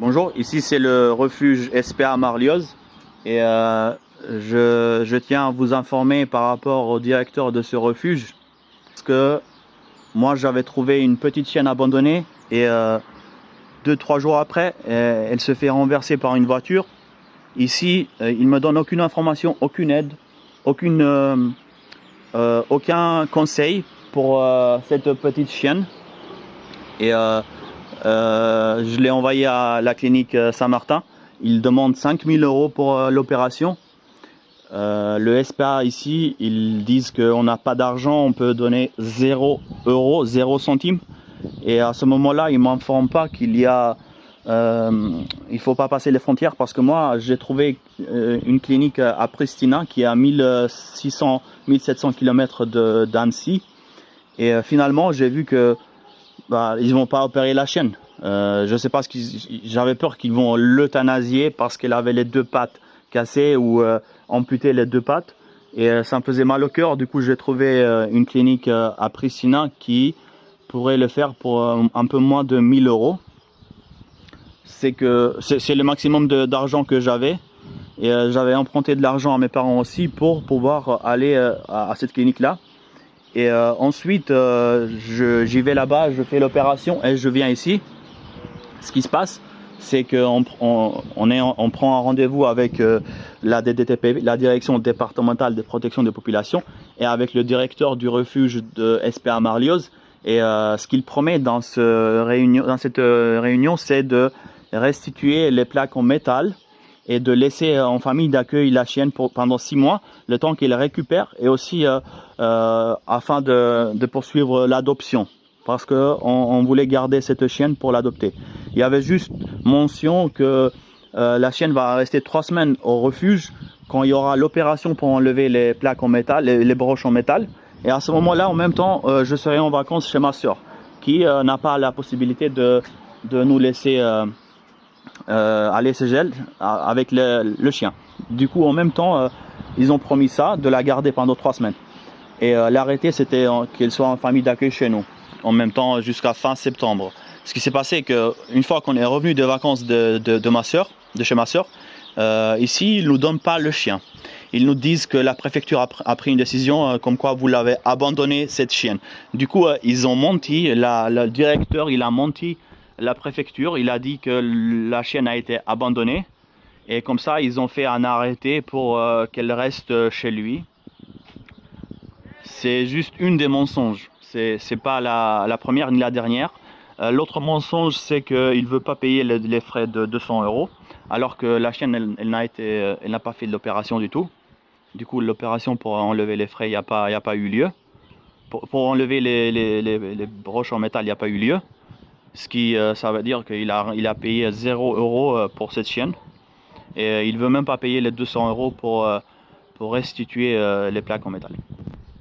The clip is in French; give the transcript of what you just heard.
Bonjour, ici c'est le refuge SPA Marlioz et je tiens à vous informer par rapport au directeur de ce refuge parce que moi j'avais trouvé une petite chienne abandonnée et 2-3 jours après elle se fait renverser par une voiture. Ici il me donne aucune information, aucune aide, aucun conseil pour cette petite chienne et je l'ai envoyé à la clinique Saint-Martin. Ils demandent 5 000 € pour l'opération. Le SPA ici, ils disent qu'on n'a pas d'argent, on peut donner 0 €, 0 centimes. Et à ce moment-là, ils ne m'informent pas qu'il y a... il ne faut pas passer les frontières parce que moi, j'ai trouvé une clinique à Pristina qui est à 1600-1700 km d'Annecy. Et finalement, j'ai vu que ils vont pas opérer la chienne. Je sais pas j'avais peur qu'ils vont l'euthanasier parce qu'elle avait les 2 pattes cassées ou amputer les 2 pattes et ça me faisait mal au cœur. Du coup, j'ai trouvé une clinique à Pristina qui pourrait le faire pour un peu moins de 1000 €. C'est le maximum d'argent que j'avais et j'avais emprunté de l'argent à mes parents aussi pour pouvoir aller à cette clinique là. Et ensuite, j'y vais là-bas, je fais l'opération et je viens ici. Ce qui se passe, c'est qu'on prend un rendez-vous avec la DDTP, la Direction départementale de protection des populations, et avec le directeur du refuge de SPA Marlioz. Et ce qu'il promet dans cette réunion, c'est de restituer les plaques en métal et de laisser en famille d'accueil la chienne pendant 6 mois, le temps qu'il récupère, et aussi afin de poursuivre l'adoption, parce qu'on voulait garder cette chienne pour l'adopter. Il y avait juste mention que la chienne va rester 3 semaines au refuge quand il y aura l'opération pour enlever les plaques en métal, les broches en métal. Et à ce moment-là, en même temps, je serai en vacances chez ma soeur, qui n'a pas la possibilité de nous laisser aller chez elle avec le chien. Du coup, en même temps, ils ont promis ça, de la garder pendant 3 semaines. Et l'arrêté, c'était qu'elle soit en famille d'accueil chez nous, en même temps jusqu'à fin septembre. Ce qui s'est passé, c'est qu'une fois qu'on est revenu de vacances de ma soeur, de chez ma soeur, ici, ils ne nous donnent pas le chien. Ils nous disent que la préfecture a pris une décision comme quoi vous l'avez abandonné, cette chienne. Du coup, ils ont menti, le directeur, il a menti la préfecture, il a dit que la chienne a été abandonnée. Et comme ça, ils ont fait un arrêté pour qu'elle reste chez lui. C'est juste une des mensonges. C'est pas la première ni la dernière. L'autre mensonge, c'est qu'il ne veut pas payer les frais de 200 €, alors que la chienne, elle n'a pas fait de l'opération du tout. Du coup, l'opération pour enlever les frais, il n'y a pas eu lieu. Pour enlever les broches en métal, il n'y a pas eu lieu. Ce qui, ça veut dire qu'il a payé 0 € pour cette chienne. Et il ne veut même pas payer les 200 € pour restituer les plaques en métal.